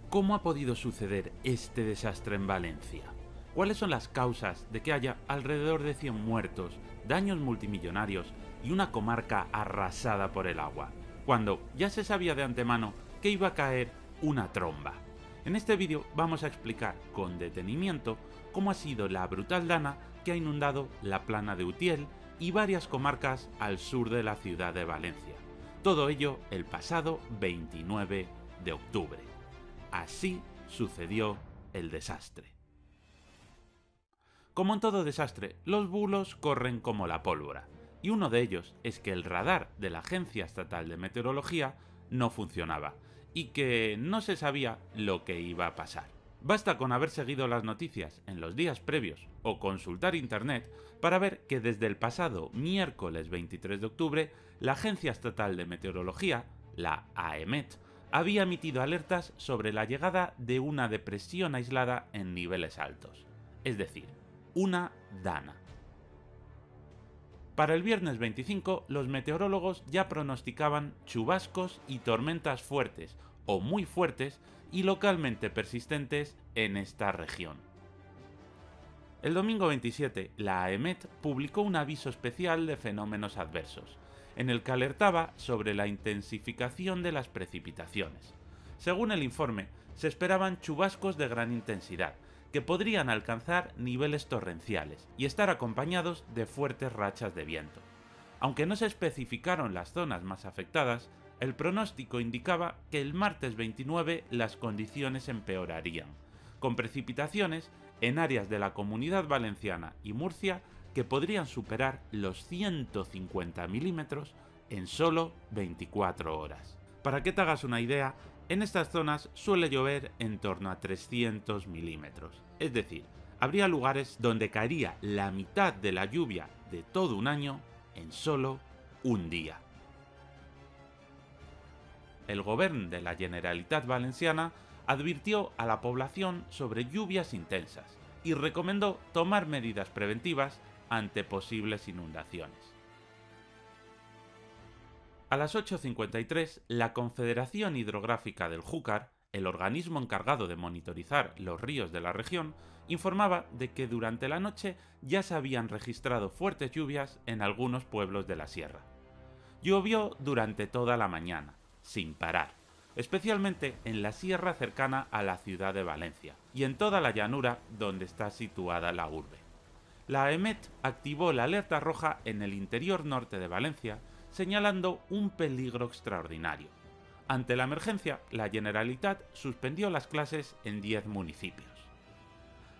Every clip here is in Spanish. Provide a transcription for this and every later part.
¿Cómo ha podido suceder este desastre en Valencia? ¿Cuáles son las causas de que haya alrededor de 100 muertos, daños multimillonarios y una comarca arrasada por el agua, cuando ya se sabía de antemano que iba a caer una tromba? En este vídeo vamos a explicar con detenimiento cómo ha sido la brutal dana que ha inundado la Plana de Utiel y varias comarcas al sur de la ciudad de Valencia. Todo ello el pasado 29 de octubre. Así sucedió el desastre. Como en todo desastre, los bulos corren como la pólvora, y uno de ellos es que el radar de la Agencia Estatal de Meteorología no funcionaba, y que no se sabía lo que iba a pasar. Basta con haber seguido las noticias en los días previos o consultar internet para ver que desde el pasado miércoles 23 de octubre, la Agencia Estatal de Meteorología, la AEMET, había emitido alertas sobre la llegada de una depresión aislada en niveles altos, es decir, una dana. Para el viernes 25, los meteorólogos ya pronosticaban chubascos y tormentas fuertes o muy fuertes y localmente persistentes en esta región. El domingo 27, la AEMET publicó un aviso especial de fenómenos adversos, en el que alertaba sobre la intensificación de las precipitaciones. Según el informe, se esperaban chubascos de gran intensidad, que podrían alcanzar niveles torrenciales y estar acompañados de fuertes rachas de viento. Aunque no se especificaron las zonas más afectadas, el pronóstico indicaba que el martes 29 las condiciones empeorarían, con precipitaciones en áreas de la Comunidad Valenciana y Murcia que podrían superar los 150 milímetros en solo 24 horas. Para que te hagas una idea, en estas zonas suele llover en torno a 300 milímetros, es decir, habría lugares donde caería la mitad de la lluvia de todo un año en solo un día. El Govern de la Generalitat Valenciana advirtió a la población sobre lluvias intensas y recomendó tomar medidas preventivas ante posibles inundaciones. A las 8:53, la Confederación Hidrográfica del Júcar, el organismo encargado de monitorizar los ríos de la región, informaba de que durante la noche ya se habían registrado fuertes lluvias en algunos pueblos de la sierra. Llovió durante toda la mañana, sin parar, especialmente en la sierra cercana a la ciudad de Valencia y en toda la llanura donde está situada la urbe. La AEMET activó la alerta roja en el interior norte de Valencia, señalando un peligro extraordinario. Ante la emergencia, la Generalitat suspendió las clases en 10 municipios.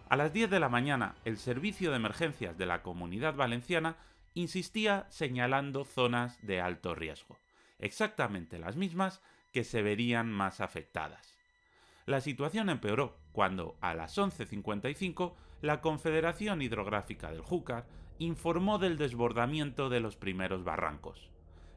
A las 10 de la mañana, el Servicio de Emergencias de la Comunidad Valenciana insistía señalando zonas de alto riesgo, exactamente las mismas que se verían más afectadas. La situación empeoró cuando, a las 11:55, la Confederación Hidrográfica del Júcar informó del desbordamiento de los primeros barrancos.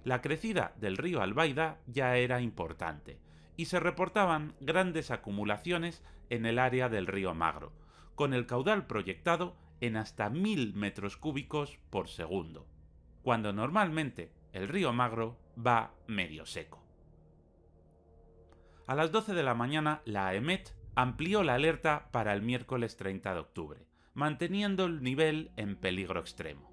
La crecida del río Albaida ya era importante, y se reportaban grandes acumulaciones en el área del río Magro, con el caudal proyectado en hasta 1000 metros cúbicos por segundo, cuando normalmente el río Magro va medio seco. A las 12 de la mañana, la AEMET amplió la alerta para el miércoles 30 de octubre, manteniendo el nivel en peligro extremo.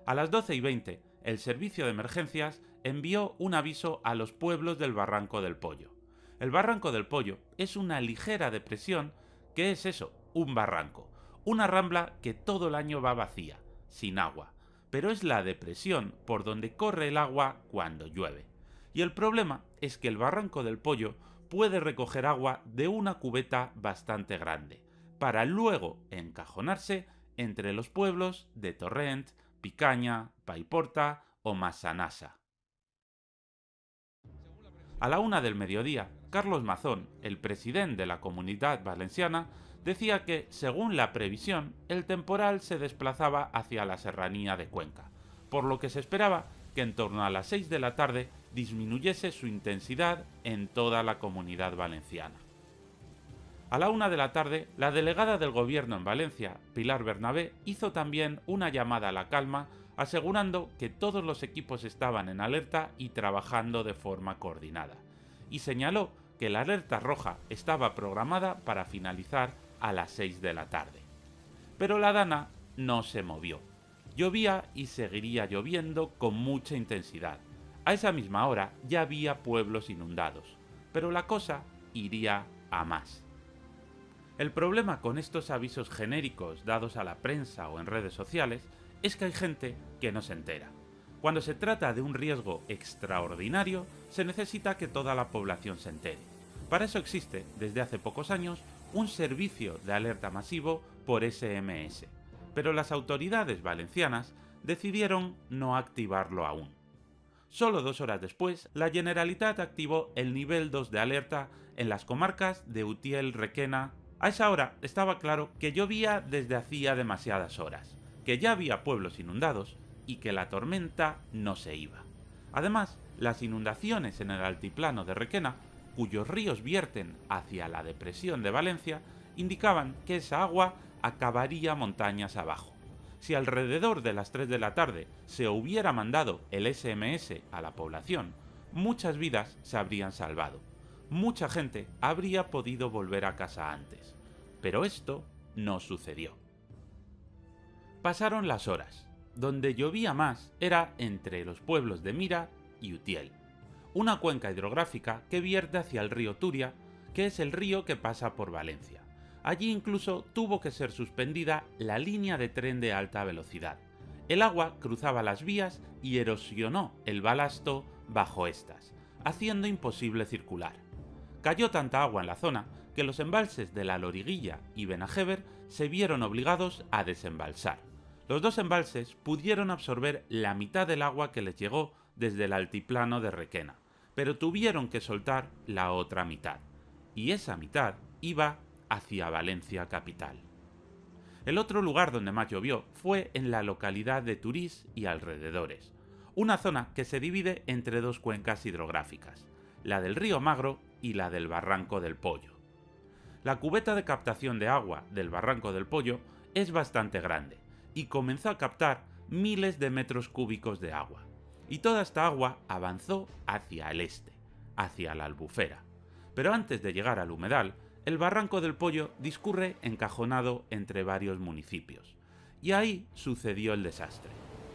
A las 12:20, el Servicio de Emergencias envió un aviso a los pueblos del Barranco del Pollo. El Barranco del Pollo es una ligera depresión que es eso, un barranco, una rambla que todo el año va vacía, sin agua, pero es la depresión por donde corre el agua cuando llueve. Y el problema es que el Barranco del Pollo puede recoger agua de una cubeta bastante grande, para luego encajonarse entre los pueblos de Torrent, Picaña, Paiporta o Massanassa. A la 1 del mediodía, Carlos Mazón, el presidente de la Comunidad Valenciana, decía que, según la previsión, el temporal se desplazaba hacia la serranía de Cuenca, por lo que se esperaba que en torno a las 6 de la tarde disminuyese su intensidad en toda la Comunidad Valenciana. A la 1 de la tarde, la delegada del Gobierno en Valencia, Pilar Bernabé, hizo también una llamada a la calma, asegurando que todos los equipos estaban en alerta y trabajando de forma coordinada, y señaló que la alerta roja estaba programada para finalizar a las 6 de la tarde. Pero la Dana no se movió. Llovía y seguiría lloviendo con mucha intensidad. A esa misma hora ya había pueblos inundados, pero la cosa iría a más. El problema con estos avisos genéricos dados a la prensa o en redes sociales es que hay gente que no se entera. Cuando se trata de un riesgo extraordinario, se necesita que toda la población se entere. Para eso existe, desde hace pocos años, un servicio de alerta masivo por SMS, pero las autoridades valencianas decidieron no activarlo aún. Solo 2 horas después, la Generalitat activó el nivel 2 de alerta en las comarcas de Utiel, Requena. A esa hora estaba claro que llovía desde hacía demasiadas horas, que ya había pueblos inundados y que la tormenta no se iba. Además, las inundaciones en el altiplano de Requena, cuyos ríos vierten hacia la depresión de Valencia, indicaban que esa agua acabaría montañas abajo. Si alrededor de las 3 de la tarde se hubiera mandado el SMS a la población, muchas vidas se habrían salvado. Mucha gente habría podido volver a casa antes. Pero esto no sucedió. Pasaron las horas. Donde llovía más era entre los pueblos de Mira y Utiel, una cuenca hidrográfica que vierte hacia el río Turia, que es el río que pasa por Valencia. Allí incluso tuvo que ser suspendida la línea de tren de alta velocidad. El agua cruzaba las vías y erosionó el balasto bajo estas, haciendo imposible circular. Cayó tanta agua en la zona que los embalses de La Loriguilla y Benajever se vieron obligados a desembalsar. Los 2 embalses pudieron absorber la mitad del agua que les llegó desde el altiplano de Requena, pero tuvieron que soltar la otra mitad, y esa mitad iba hacia Valencia capital. El otro lugar donde más llovió fue en la localidad de Turís y alrededores, una zona que se divide entre 2 cuencas hidrográficas, la del río Magro y la del Barranco del Pollo. La cubeta de captación de agua del Barranco del Pollo es bastante grande, y comenzó a captar miles de metros cúbicos de agua. Y toda esta agua avanzó hacia el este, hacia la Albufera. Pero antes de llegar al humedal, el Barranco del Pollo discurre encajonado entre varios municipios. Y ahí sucedió el desastre.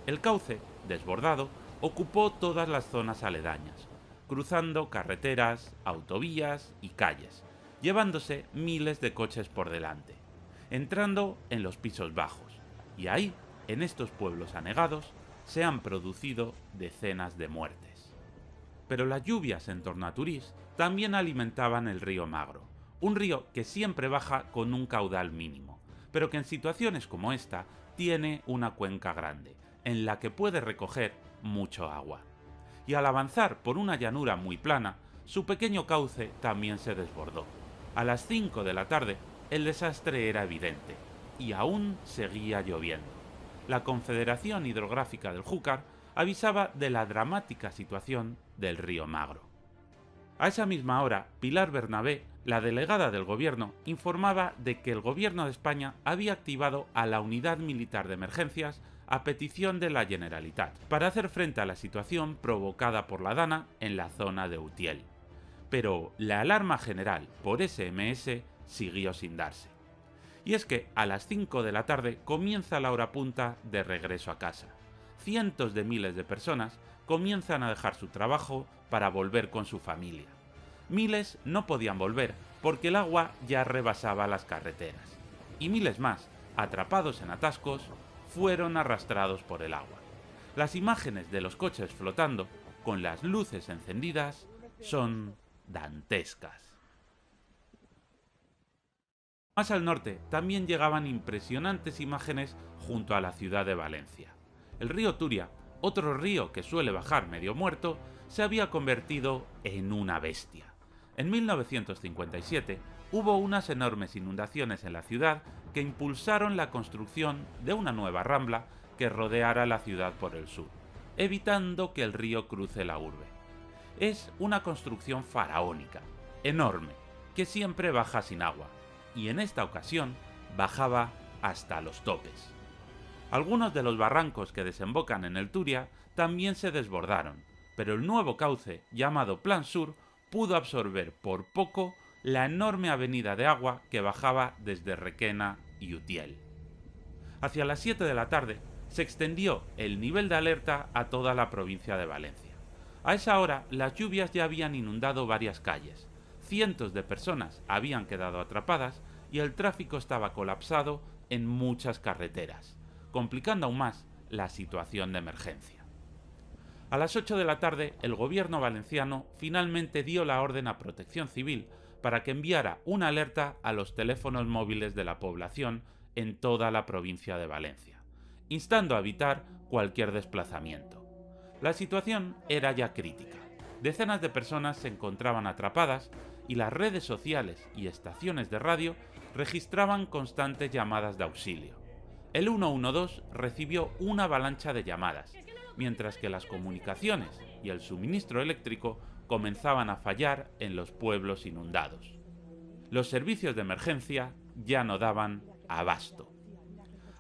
El cauce, desbordado, ocupó todas las zonas aledañas, cruzando carreteras, autovías y calles, llevándose miles de coches por delante, entrando en los pisos bajos. Y ahí, en estos pueblos anegados, se han producido decenas de muertes. Pero las lluvias en torno a Turís también alimentaban el río Magro, un río que siempre baja con un caudal mínimo, pero que en situaciones como esta tiene una cuenca grande, en la que puede recoger mucho agua. Y al avanzar por una llanura muy plana, su pequeño cauce también se desbordó. A las 5 de la tarde, el desastre era evidente, y aún seguía lloviendo. La Confederación Hidrográfica del Júcar avisaba de la dramática situación del río Magro. A esa misma hora, Pilar Bernabé, la delegada del gobierno, informaba de que el gobierno de España había activado a la Unidad Militar de Emergencias a petición de la Generalitat para hacer frente a la situación provocada por la Dana en la zona de Utiel. Pero la alarma general por SMS siguió sin darse. Y es que a las 5 de la tarde comienza la hora punta de regreso a casa. Cientos de miles de personas comienzan a dejar su trabajo para volver con su familia. Miles no podían volver porque el agua ya rebasaba las carreteras. Y miles más, atrapados en atascos, fueron arrastrados por el agua. Las imágenes de los coches flotando, con las luces encendidas, son dantescas. Más al norte también llegaban impresionantes imágenes junto a la ciudad de Valencia. El río Turia, otro río que suele bajar medio muerto, se había convertido en una bestia. En 1957 hubo unas enormes inundaciones en la ciudad que impulsaron la construcción de una nueva rambla que rodeara la ciudad por el sur, evitando que el río cruce la urbe. Es una construcción faraónica, enorme, que siempre baja sin agua, y en esta ocasión bajaba hasta los topes. Algunos de los barrancos que desembocan en el Turia también se desbordaron, pero el nuevo cauce, llamado Plan Sur, pudo absorber por poco la enorme avenida de agua que bajaba desde Requena y Utiel. Hacia las 7 de la tarde se extendió el nivel de alerta a toda la provincia de Valencia. A esa hora las lluvias ya habían inundado varias calles, cientos de personas habían quedado atrapadas y el tráfico estaba colapsado en muchas carreteras, complicando aún más la situación de emergencia. A las 8 de la tarde, el gobierno valenciano finalmente dio la orden a Protección Civil para que enviara una alerta a los teléfonos móviles de la población en toda la provincia de Valencia, instando a evitar cualquier desplazamiento. La situación era ya crítica. Decenas de personas se encontraban atrapadas y las redes sociales y estaciones de radio registraban constantes llamadas de auxilio. El 112 recibió una avalancha de llamadas, mientras que las comunicaciones y el suministro eléctrico comenzaban a fallar en los pueblos inundados. Los servicios de emergencia ya no daban abasto.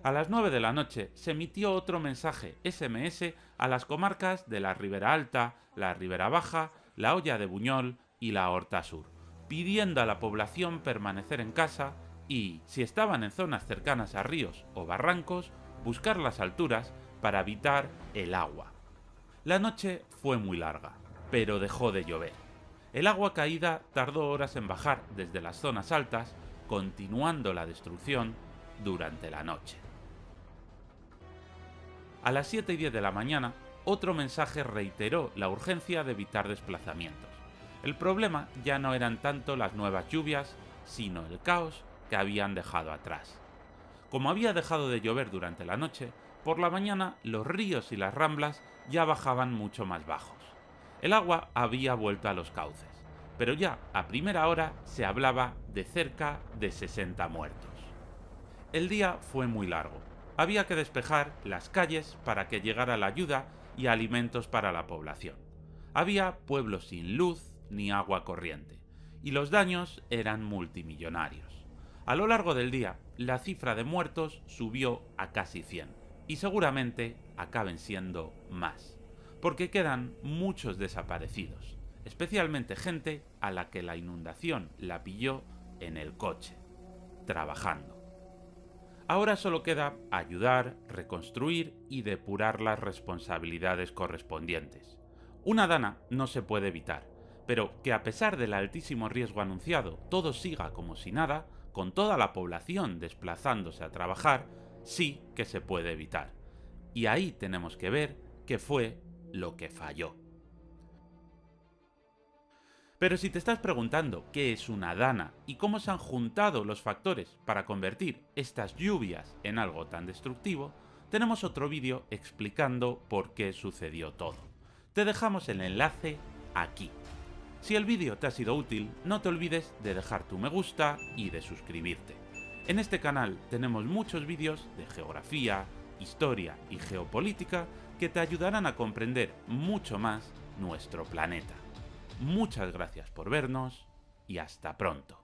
A las 9 de la noche se emitió otro mensaje SMS a las comarcas de la Ribera Alta, la Ribera Baja, la Hoya de Buñol y la Horta Sur, pidiendo a la población permanecer en casa y, si estaban en zonas cercanas a ríos o barrancos, buscar las alturas para evitar el agua. La noche fue muy larga, pero dejó de llover. El agua caída tardó horas en bajar desde las zonas altas, continuando la destrucción durante la noche. A las 7:10 de la mañana, otro mensaje reiteró la urgencia de evitar desplazamientos. El problema ya no eran tanto las nuevas lluvias, sino el caos que habían dejado atrás. Como había dejado de llover durante la noche, por la mañana los ríos y las ramblas ya bajaban mucho más bajos. El agua había vuelto a los cauces, pero ya a primera hora se hablaba de cerca de 60 muertos. El día fue muy largo. Había que despejar las calles para que llegara la ayuda y alimentos para la población. Había pueblos sin luz ni agua corriente, y los daños eran multimillonarios. A lo largo del día, la cifra de muertos subió a casi 100, y seguramente acaben siendo más, porque quedan muchos desaparecidos, especialmente gente a la que la inundación la pilló en el coche, trabajando. Ahora solo queda ayudar, reconstruir y depurar las responsabilidades correspondientes. Una dana no se puede evitar, pero que a pesar del altísimo riesgo anunciado todo siga como si nada, con toda la población desplazándose a trabajar, sí que se puede evitar. Y ahí tenemos que ver qué fue lo que falló. Pero si te estás preguntando qué es una dana y cómo se han juntado los factores para convertir estas lluvias en algo tan destructivo, tenemos otro vídeo explicando por qué sucedió todo. Te dejamos el enlace aquí. Si el vídeo te ha sido útil, no te olvides de dejar tu me gusta y de suscribirte. En este canal tenemos muchos vídeos de geografía, historia y geopolítica que te ayudarán a comprender mucho más nuestro planeta. Muchas gracias por vernos y hasta pronto.